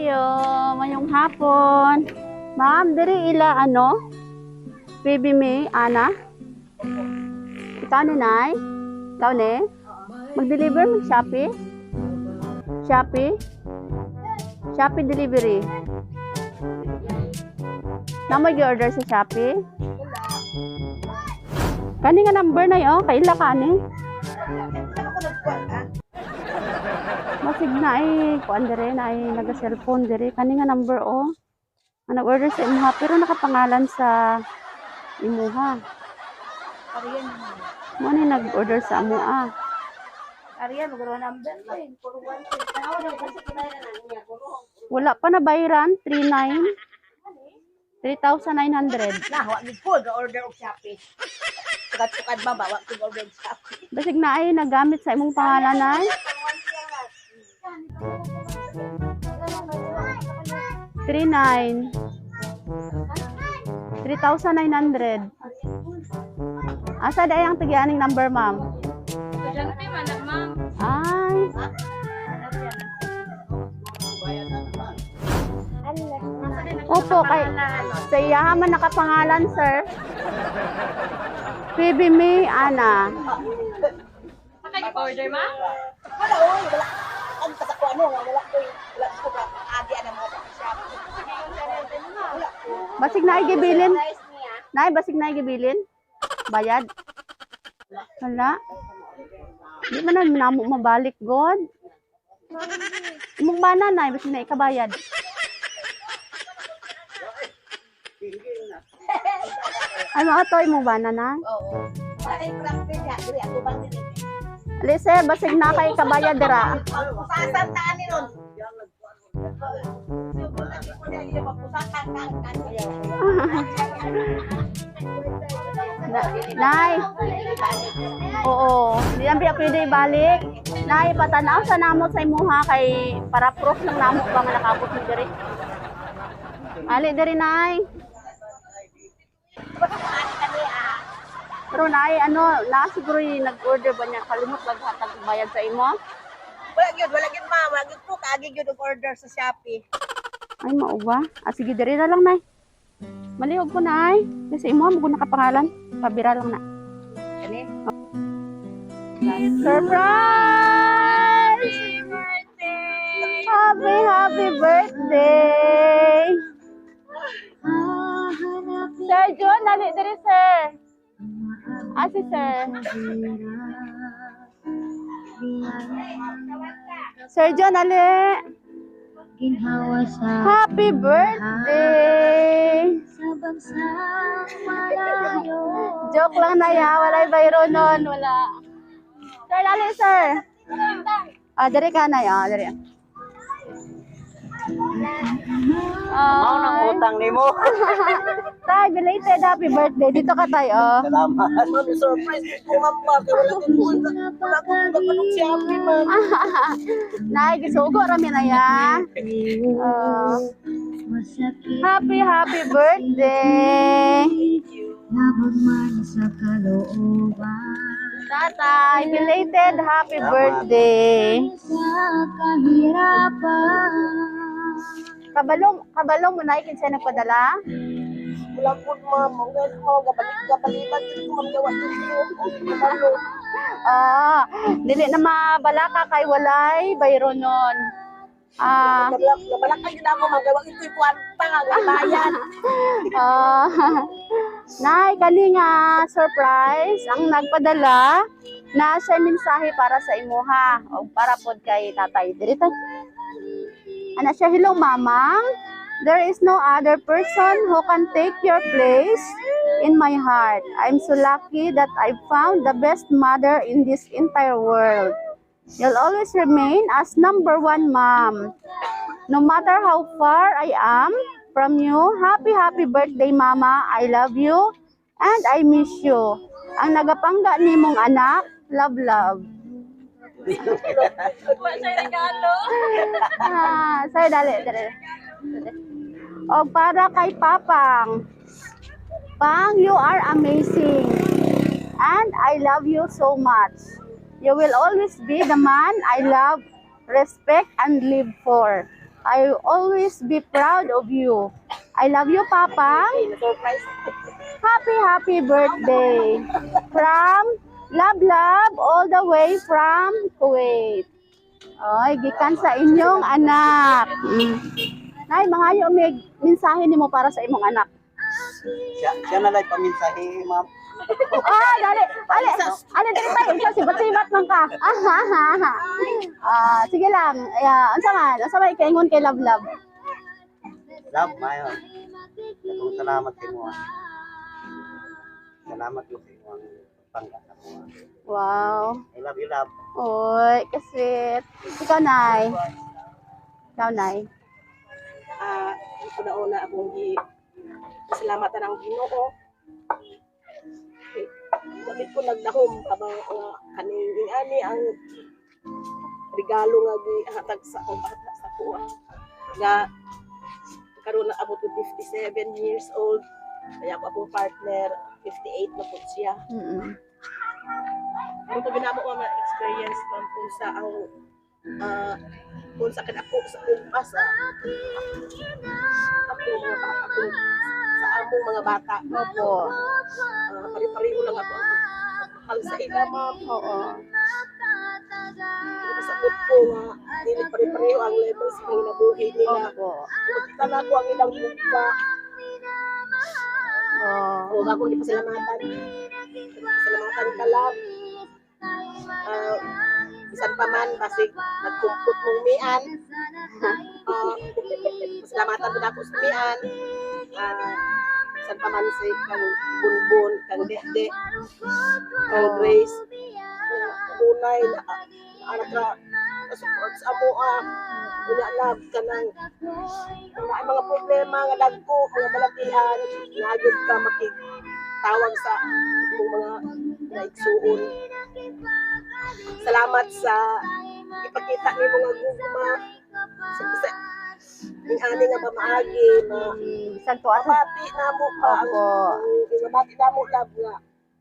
kayo. Mayong hapon. Ma'am, diri ila Baby May, Ana? Ikaw ni Nay? Ikaw ni? Mag-deliver mo Shopee? Shopee? Shopee delivery. Na mag-order sa Shopee? Kani nga number na yun? Kaila ka ni? Masig na ay kuan dire na ay naga-cellphone dire. Kani nga number Ang nag-order sa imuha pero nakapangalan sa imuha. Ariyan. Mo ni nag-order sa amuha. Ariyan, magkaroon number ko eh. Puro 1. Wala pa na bayaran 3,900. Nah, wag gid ko ga-order og Shopee. Tukad-tukad ba ba wag ko order og Shopee. Basig na ay nagamit sa imong pangalan ay 3,900. Asa day ang tigianing number, ma'am? Estudyante man na, ma'am. Ay. Opo, kay sa iyahan man nakapangalan, sir. Baby May, Ana. Order, ma'am? Wala oy, wala. Ang kasako wala ko ba agi ana mo sa Shopee. Wala ko. Basig na ay gibilin. Nay, basig na ay gibilin. Bayad. Wala. Di man na namo mabalik, God. Imong bana, Nay, basig na ikabayad. Ay, maato imong bana, na. Oo. Ay, practice ya, dili ako ba dili. Ali, sir, basig na kay kabayad dira. Pusasan taan ni ron. Nay. Oo, di lang pwede ibalik. Nay, patanaw sa namo sa imuha kay para proof ng namo ba nga nakabot mo diri. Ali diri, Nay. Pero Nay, na siguro yung nag-order ba niya kalimot maghatag bayad sa imo? Wala gyud ma, wala gyud ko kaagi gyud og order sa Shopee. Ay, mao ba? Sige, diri na lang, Nay. Malihog ko, Nay. Kasi imo mo nakapangalan. Pabira lang na. Kani? Surprise! Happy birthday! Sir John, nali diri, sir. Si sir. Sir John, nali. Happy birthday! Joke lang na ya, walay bayro nun, wala. Sir, nali, sir. Diri ka na ya, diri. Mao nang utang nimo. Tay, belated happy birthday. Dito ka tayo. Salamat. Mami surprise ko mama kay wala gyud ko wala ko mag Shopee man. Nay, gisugo rami na ya. Happy birthday. Tatay, belated happy birthday. Kabalong mo na kinsa nagpadala? Wala po mama, mo gabalik-gabalikan ko magawa ko. Dili na mabala ka kay walay bayro nun. Gabalak kayo na ako magawa ito'y kwarta nga bayan. Nay, kani nga surprise ang nagpadala na siya mensahe para sa imuha o para pod kay tatay. Diri ta. Ana siya, hello mamang. There is no other person who can take your place in my heart. I'm so lucky that I found the best mother in this entire world. You'll always remain as number one mom. No matter how far I am from you, happy birthday mama. I love you and I miss you. Ang nagapangga nimong anak, love. Sorry, dali. O para kay Papang. Pang, you are amazing. And I love you so much. You will always be the man I love, respect, and live for. I will always be proud of you. I love you, Papa. Na-surprise. Happy birthday. From Love all the way from Kuwait. Oy, gikan sa inyong anak. Nay, mangayo may mensahe nimo para sa imong anak. Siya na lang paminsahe, ma'am. Dali. Ali dali tayo. Isa sibat-sibat man ka. Sige lang. Unsa man ikaingon kay Love? Love, mayon. Akong salamat sa imo. Salamat po sa imo ang pangga sa mo. Wow. I love you, love. Oy, kasi ikaw, Nay. Una akong salamatan ang Ginoo. Bakit ko nagdahom abang kaning ani ang regalo nga gihatag sa akong bata sa kuha. Nga karon na abot ko 57 years old. Kaya ako akong partner 58 na po siya. Kung ito ginamo ko ang experience kung sa ang kung sa kanako sa umpasa sa among mga bata. Opo. Pari-pariho lang ako ang mahal sa ila, ma'am. Oo. Masakot ko nga dili pari-pariho ang levels ng inabuhi nila. Opo. Kita na ako ang ilang buka. O ako di pasalamatan. Pasalamatan ka lang. Bisan pa man basig nagkumput mong mian. Pasalamatan po na ako sa mian. Bisan pa man si kang bunbun, kang dede, kang Grace. Tunay na anak ka support sa amo una love ka ng mga problema nga dagko, mga balakian, nagud ka makitawag sa mga naigsuon. Salamat sa ipakita ni mga gugma sa ning ani nga pamaagi na Santo at mabati na mo pa Opo. mabati na mo love nga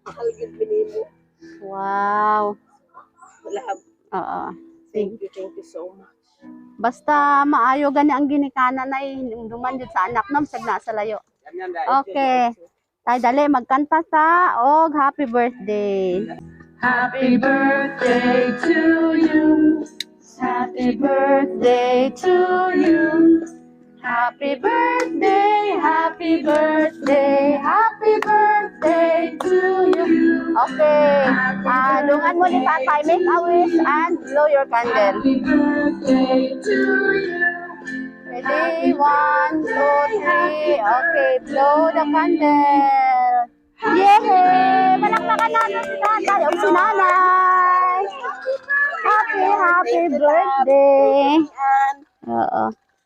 mahal gid binimo. Wow. Love. Oo. Thank you so much. Basta maayo gani ang ginikanan ay duman jud sa anak nam sag sa layo. Yan, dahil. Okay. Tay dali magkanta sa og happy birthday. Happy birthday to you. Happy birthday to you. Happy birthday, happy birthday, happy birthday to you. Okay. Dungan mo ni Tatay, make a wish and blow your candle. Happy birthday to you. Ready? 1, 2, 3. Okay, blow the candle. Yay! Palakpakan natin si Tatay o si Nanay. Happy birthday. Oo.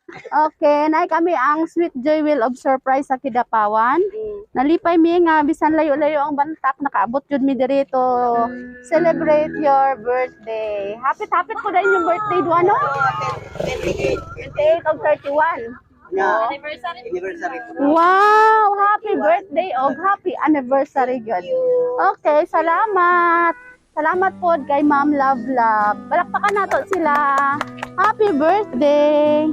Okay, nay kami ang Sweet Joy Wheel of Surprise sa Kidapawan. Nalipay mi nga bisan layo-layo ang bantak nakaabot jud mi dirito. Celebrate your birthday. Happy ko dahil yung birthday do ano? 28 of 31. Yeah. Anniversary. Anniversary. Wow, happy birthday o happy anniversary good. Okay, salamat. Salamat po kay Ma'am Love. Palakpakan nato sila. Happy birthday.